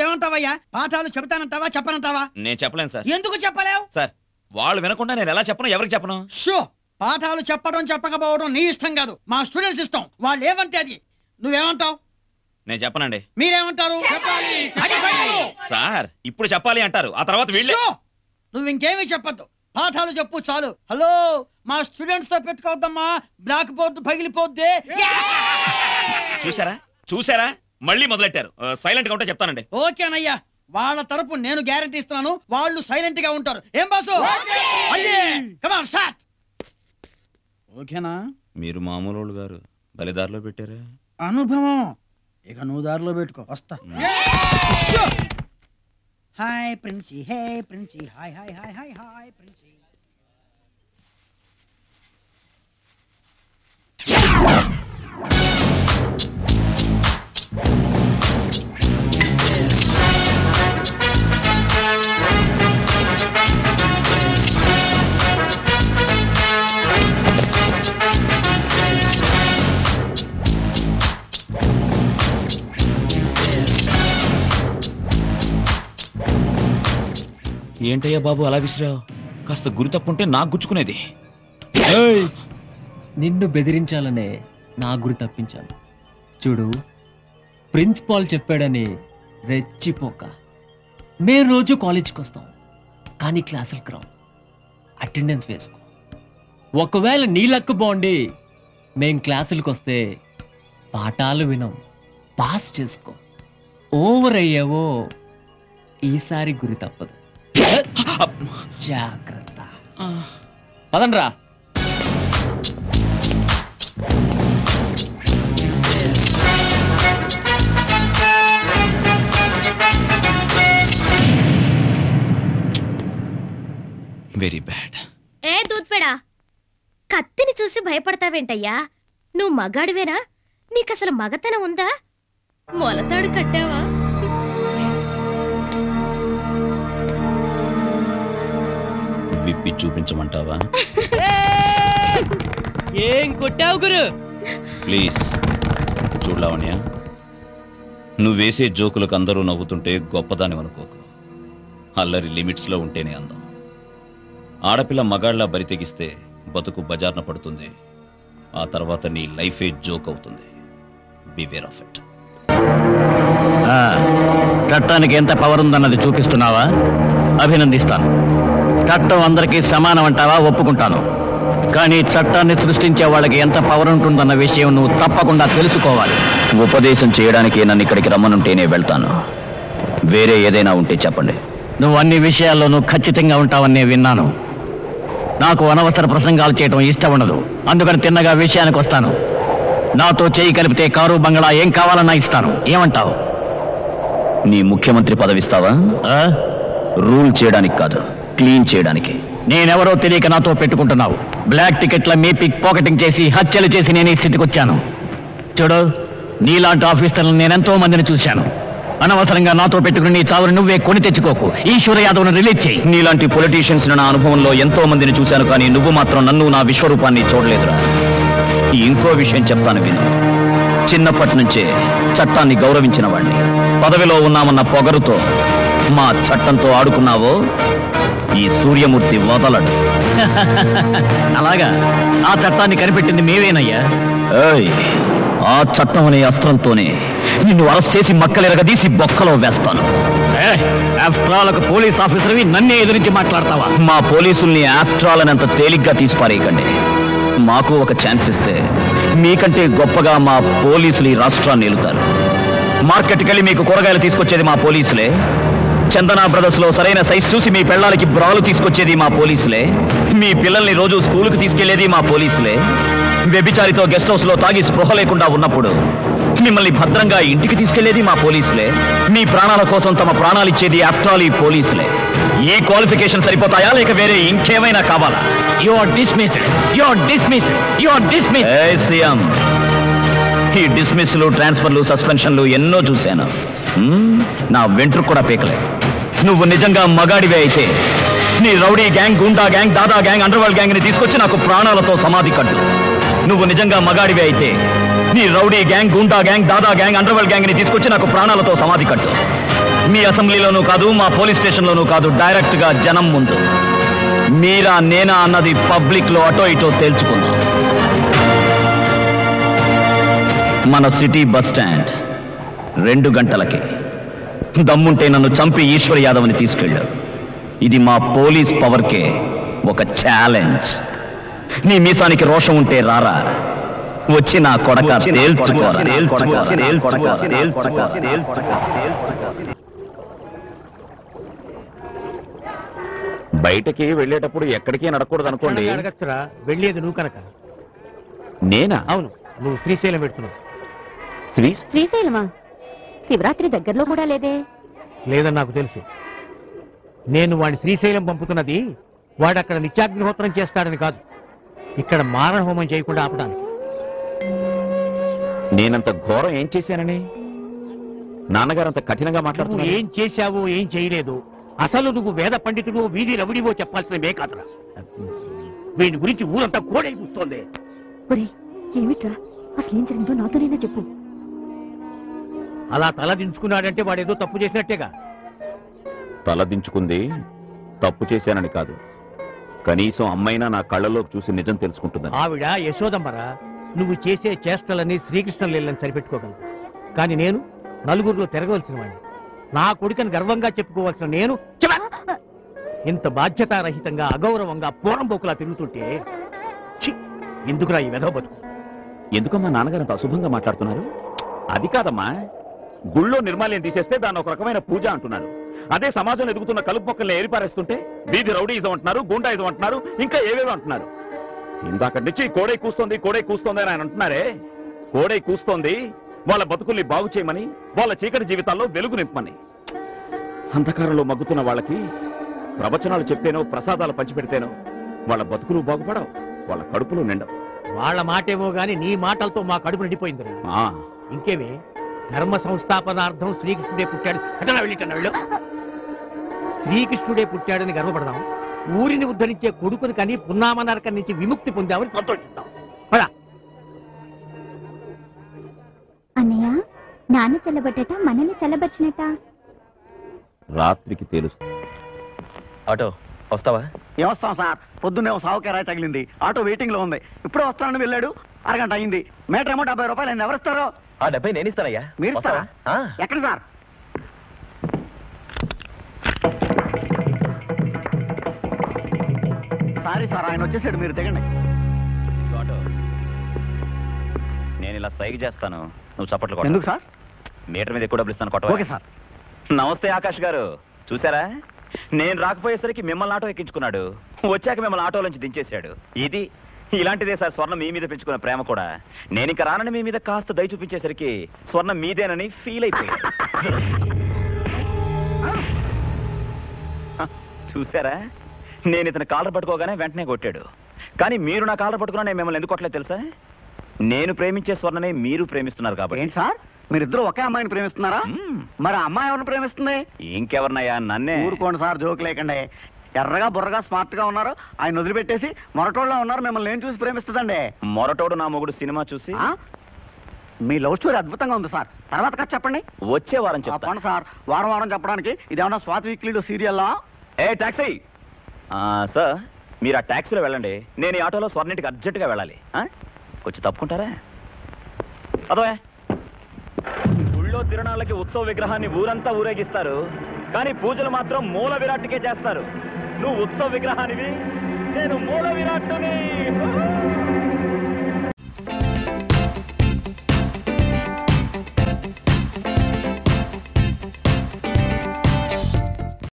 నువ్వేమంటావయ్యా? పాఠాలు చెబుతానంటావా చెప్పనంటావా? నేను చెప్పలేను సార్. ఎందుకు చెప్పలేవు సార్? వాళ్ళు వినకుండా నేను ఎలా చెప్పను, ఎవరికి చెప్పను? షో, పాఠాలు చెప్పడం చెప్పకపోవడం నీ ఇష్టం కాదు, మా స్టూడెంట్స్ ఇష్టం. వాళ్ళు ఏమంటే అది. నువ్వేమంటావు? నేను చెప్పనండి. మీరేమంటారు? సార్ ఇప్పుడు చెప్పాలి అంటారు, ఆ తర్వాత వీళ్ళు. నువ్వు ఇంకేమీ చెప్పద్దు, పాఠాలు చెప్పు చాలు. హలో, మా స్టూడెంట్స్ తో పెట్టుకోవద్దమ్మా, బ్లాక్ బోర్డు పగిలిపోద్ది. చూసారా చూసారా, మళ్ళీ మొదలెట్టారు. సైలెంట్ గా ఉంటే చెప్తానండి. ఓకేనయ్యా, వాళ్ళ తరపు నేను గ్యారంటీ ఇస్తున్నాను, వాళ్ళు సైలెంట్ గా ఉంటారు. ఏం బాసు? Come on start. ఓకేనా? మీరు మామూలు వాళ్ళు గారు బలిదారిలో పెట్టారా? అనుభవం. ఇక నువ్వు దారిలో పెట్టుకో, వస్తా. Hi Princy, hey Princy, hi hi hi hi hi Princy. ఏంటయ్యా బాబు అలా విసిరావు? కాస్త గురి తప్పుంటే నాకు గుచ్చుకునేది. నిన్ను బెదిరించాలనే నా గురి తప్పించాను. చూడు, ప్రిన్సిపాల్ చెప్పాడని రెచ్చిపోక. మేము రోజు కాలేజీకి వస్తాం, కానీ క్లాసులకు రావు. అటెండెన్స్ వేసుకో. ఒకవేళ నీ లక్ బాగుండి మేం క్లాసులకు వస్తే పాఠాలు వినం, పాస్ చేసుకో. ఓవర్ అయ్యావో ఈసారి గురి తప్పదు. జాగ్రత్త. పదండ్రా. Very bad. ఏ దూద్పేడా, కత్తిని చూసి భయపడతావేంటయ్యా? నువ్వు మగాడివేనా? నీకసలు మగతనం ఉందా? మొలతాడు కట్టావా? విప్పి చూపించమంటావా? ఏం కొట్టావు గురు? ప్లీజ్ చూడలావణ్య, నువ్వు వేసే జోకులకు అందరూ నవ్వుతుంటే గొప్పదాని అనుకోకు. అల్లరి లిమిట్స్లో ఉంటేనే అందం. ఆడపిల్ల మగాళ్ళ బరి తెగిస్తే బతుకు బజార్న పడుతుంది. ఆ తర్వాత నీ లైఫే జోక్ అవుతుంది. Beware of it. చట్టానికి ఎంత పవర్ ఉందన్నది చూపిస్తున్నావా? అభినందిస్తాను. చట్టం అందరికీ సమానం అంటావా? ఒప్పుకుంటాను. కానీ చట్టాన్ని సృష్టించే వాళ్ళకి ఎంత పవర్ ఉంటుందన్న విషయం నువ్వు తప్పకుండా తెలుసుకోవాలి. ఉపదేశం చేయడానికి నన్ను ఇక్కడికి రమ్మనుంటేనే వెళ్తాను. వేరే ఏదైనా ఉంటే చెప్పండి. నువ్వు అన్ని విషయాల్లోనూ ఖచ్చితంగా ఉంటావని విన్నాను. నాకు అనవసర ప్రసంగాలు చేయడం ఇష్టం ఉండదు. అందుకని తిన్నగా విషయానికి వస్తాను. నాతో చేయి కలిపితే కారు బంగ్లా ఏం కావాలన్నా ఇస్తాను. ఏమంటావు? నీ ముఖ్యమంత్రి పదవిస్తావా? రూల్ చేయడానికి కాదు, క్లీన్ చేయడానికి. నేనెవరో తెలియక నాతో పెట్టుకుంటున్నావు. బ్లాక్ టికెట్ల మీ పిక్ పాకెటింగ్ చేసి హత్యలు చేసి నేను ఈ స్థితికి వచ్చాను. చూడు, నీలాంటి ఆఫీసర్లను నేనెంతో మందిని చూశాను. అనవసరంగా నాతో పెట్టుకుని నీ చావుని నువ్వే కొని తెచ్చుకోకు. ఈశ్వర యాదవ్ను రిలీజ్ చేయి. నీలాంటి పొలిటీషియన్స్ నా అనుభవంలో ఎంతో మందిని చూశాను, కానీ నువ్వు మాత్రం నన్ను, నా విశ్వరూపాన్ని చూడలేదురా. ఇంకో విషయం చెప్తాను విను. చిన్నప్పటి నుంచే చట్టాన్ని గౌరవించిన వాడిని. పదవిలో ఉన్నామన్న పొగరుతో మా చట్టంతో ఆడుకున్నావో ఈ సూర్యమూర్తి వదలడు. అలాగా? ఆ చట్టాన్ని కనిపెట్టింది మేవేనయ్యా. ఆ చట్టం అనే అస్త్రంతోనే నిన్ను అరెస్ట్ చేసి మక్కలెరగదీసి బొక్కలో వేస్తాను. ఆఫ్టర్ ఆల్ ఒక పోలీస్ ఆఫీసర్వి నన్నే ఎదురించి మాట్లాడతావా? మా పోలీసుల్ని ఆఫ్టర్ ఆల్ అని అంత తేలిగ్గా తీసిపారేయకండి. మాకు ఒక ఛాన్స్ ఇస్తే మీకంటే గొప్పగా మా పోలీసులు ఈ రాష్ట్రాన్ని ఏలుతారు. మార్కెట్కి వెళ్ళి మీకు కూరగాయలు తీసుకొచ్చేది మా పోలీసులే. చందనా బ్రదర్స్ లో సరైన సైజ్ చూసి మీ పిల్లలకి బ్రాలు తీసుకొచ్చేది మా పోలీసులే. మీ పిల్లల్ని రోజు స్కూలుకి తీసుకెళ్లేది మా పోలీసులే. వ్యభిచారితో గెస్ట్ హౌస్ లో తాగి స్పృహ లేకుండా ఉన్నప్పుడు మిమ్మల్ని భద్రంగా ఇంటికి తీసుకెళ్లేది మా పోలీసులే. మీ ప్రాణాల కోసం తమ ప్రాణాలు ఇచ్చేది ఆఫ్టర్ ఆల్ ఈ పోలీసులే. ఈ క్వాలిఫికేషన్ సరిపోతాయా లేక వేరే ఇంకేమైనా కావాలా? You are dismissed. You are dismissed. You are dismissed. CM, ఈ డిస్మిస్లు, ట్రాన్స్ఫర్లు, సస్పెన్షన్లు ఎన్నో చూశాను. నా వెంట్రుకు కూడా పీకలే. నువ్వు నిజంగా మగాడివే అయితే నీ రౌడీ గ్యాంగ్, గుండా గ్యాంగ్, దాదా గ్యాంగ్, అండర్వరల్డ్ గ్యాంగ్ ని తీసుకొచ్చి నాకు ప్రాణాలతో సమాధి కట్టు. నువ్వు నిజంగా మగాడివే అయితే నీ రౌడీ గ్యాంగ్, గుండా గ్యాంగ్, దాదా గ్యాంగ్, అండర్వరల్డ్ గ్యాంగ్ ని తీసుకొచ్చి నాకు ప్రాణాలతో సమాధి కట్టు. మీ అసెంబ్లీలోనూ కాదు, మా పోలీస్ స్టేషన్లోనూ కాదు, డైరెక్ట్ గా జనం ముందు. మీరా నేనా అన్నది పబ్లిక్ లో అటో ఇటో తేల్చుకున్నాం. మన సిటీ బస్ స్టాండ్ 2 గంటలకి. దమ్ముంటే నన్ను చంపి ఈశ్వర్ యాదవ్ని తీసుకెళ్ళావు. ఇది మా పోలీస్ పవర్కే ఒక ఛాలెంజ్. నీ మీసానికి రోషం ఉంటే రారా, వచ్చి నా కొడక తేల్చుకోరా. బయటకి వెళ్ళేటప్పుడు ఎక్కడికి నడకూడదు అనుకోండి. అడగచ్చురా, వెళ్ళేది నువ్వు కనుక. నేనా? అవును, నువ్వు శ్రీశైలం పెడుతున్నావు. శ్రీశైలమా? శివరాత్రి దగ్గరలో కూడా లేదే. లేదని నాకు తెలుసు. నేను వాడిని శ్రీశైలం పంపుతున్నది వాడు అక్కడ నిత్యాగ్నిహోత్రం చేస్తాడని కాదు, ఇక్కడ మారణ హోమం చేయకుండా ఆపడానికి. నేనంత ఘోరం ఏం చేశానని నాన్నగారు అంత కఠినంగా మాట్లాడుతున్నా? ఏం చేశావో ఏం చేయలేదు, అసలు నువ్వు వేద పండితుడు వీధి రవుడివో చెప్పాల్సిన మే కాదురా. వీడి గురించి ఊరంతా కోడై కూస్తోంది. ఏమిట్రా అసలు ఏం జరిగిందో నాతోనైనా చెప్పు. అలా తల దించుకున్నాడంటే వాడేదో తప్పు చేసినట్టేగా. తలదించుకుంది తప్పు చేశానని కాదు, కనీసం అమ్మైనా నా కళ్ళలోకి చూసి నిజం తెలుసుకుంటుందని. ఆవిడ యశోదమ్మరా, నువ్వు చేసే చేష్టలని శ్రీకృష్ణ లీలని సరిపెట్టుకోగలవు. కానీ నేను నలుగురిలో తిరగవలసిన వాడిని. నా కొడుకని గర్వంగా చెప్పుకోవాల్సిన నేను ఇంత బాధ్యతారహితంగా అగౌరవంగా పోరంబోకులా తిరుగుతుంటే ఎందుకురా ఈ వెధవ బతుకు? ఎందుకమ్మా నాన్నగారు అంత అశుభంగా మాట్లాడుతున్నారు? అది కాదమ్మా, గుళ్ళో నిర్మాల్యం తీసేస్తే దాన్ని ఒక రకమైన పూజ అంటున్నారు. అదే సమాజంలో ఎదుగుతున్న కలుపు మొక్కల్ని ఏరిపారేస్తుంటే వీధి రౌడీజం అంటున్నారు, గూండాయిజం అంటున్నారు, ఇంకా ఏవేవో అంటున్నారు. ఇందాకటి నుంచి కోడై కూస్తోంది అని ఆయన అంటున్నారే. కోడై కూస్తోంది వాళ్ళ బతుకుల్ని బాగు చేయమని, వాళ్ళ చీకటి జీవితాల్లో వెలుగు నింపమని. అంధకారంలో మగ్గుతున్న వాళ్ళకి ప్రవచనాలు చెప్తేనో ప్రసాదాలు పంచిపెడితేనో వాళ్ళ బతుకులు బాగుపడవు, వాళ్ళ కడుపులు నిండవు. వాళ్ళ మాటేమో గాని నీ మాటలతో మా కడుపు నిండిపోయింది. ఇంకేమి ధర్మ సంస్థాపనార్థం శ్రీకృష్ణుడే పుట్టాడు అటనా వెళ్ళిటన్నా. శ్రీకృష్ణుడే పుట్టాడని గర్వపడదాం, ఊరిని ఉద్ధరించే కొడుకుని కానీ పున్నామ నరకం నుంచి విముక్తి పొందామని సంతోషిద్దాం. అన్నయ్య, నాన్న చల్లబట్టట మనల్ని చల్లబచ్చినట్ట. రాత్రికి తెలుసు. ఆటో వస్తావా? ఏమొస్తాం సార్, పొద్దున్నే సావుకేరాయి తగిలింది, ఆటో వెయిటింగ్ లో ఉంది. ఇప్పుడే వస్తానని వెళ్ళాడు, అరగంట అయింది. మీటర్ ఏమో 70 రూపాయలు అయింది. ఎవరిస్తారో? ఆ 70 నేను ఇస్తానయ్యా. మీరు ఇస్తారా? ఎక్కడ సార్? సారీ సార్, ఆయన వచ్చేసాడు, మీరు దిగండి. నేను ఇలా సైగ చేస్తాను, నువ్వు చప్పట్లు కొట్టు. ఎందుకు సార్? మీటర్ మీద ఎక్కువ డబ్బులు ఇస్తాను, కొట్ట. Okay sir. నమస్తే ఆకాష్ గారు, చూసారా? నేను రాకపోయేసరికి మిమ్మల్ని ఆటో ఎక్కించుకున్నాడు, వచ్చాక మిమ్మల్ని ఆటోలోంచి దించేశాడు. ఇది ఇలాంటిదే సార్ స్వర్ణం మీ మీద పెంచుకున్న ప్రేమ కూడా. నేను ఇక రానని మీ మీద కాస్త దయ చూపించేసరికి స్వర్ణం మీదేనని ఫీల్ అయిపోయాడు. చూసారా, నేను ఇతను కాలర్ పట్టుకోగానే వెంటనే కొట్టాడు. కానీ మీరు నా కాలర్ పట్టుకున్నా నేను మిమ్మల్ని ఎందుకు కొట్టలేదు తెలుసా? నేను ప్రేమించే స్వర్ణనే మీరు ప్రేమిస్తున్నారు కాబట్టి. ఏంటి సార్, మీరిద్దరు ఒకే అమ్మాయిని ప్రేమిస్తున్నారా? మరి అమ్మాయి ఎవరిని ప్రేమిస్తుంది? ఇంకెవరినయ్యా, నన్నే. ఊరుకోండి సార్, జోక్ లేకండి. ఎర్రగా బుర్రగా స్మార్ట్ గా ఉన్నారు, ఆయన వదిలిపెట్టేసి మొరటోళ్ళ ఉన్నారు, మిమ్మల్ని నేను చూసి ప్రేమిస్తుందండి. మొరటోడు నా మొగుడు సినిమా చూసి. మీ లవ్ స్టోరీ అద్భుతంగా ఉంది సార్, తర్వాత కథ చెప్పండి. వచ్చే వారం చెప్తాను సార్. వారం వారం చెప్పడానికి ఇదేమన్నా స్వాతి వీక్లీలో సీరియల్లా? ఏ టాక్సీ సార్, మీరు ఆ టాక్సీలో వెళ్ళండి, నేను ఈ ఆటోలో స్వర్ణింటికి అర్జెంటుగా వెళ్ళాలి. కొంచెం తప్పుకుంటారా? అదే గుళ్ళో తిరణాలకి ఉత్సవ విగ్రహాన్ని ఊరంతా ఊరేగిస్తారు, కానీ పూజలు మాత్రం మూల విరాట్కే చేస్తారు. నువ్వు ఉత్సవ విగ్రహానివి, నేను మూల విరాట్టుని.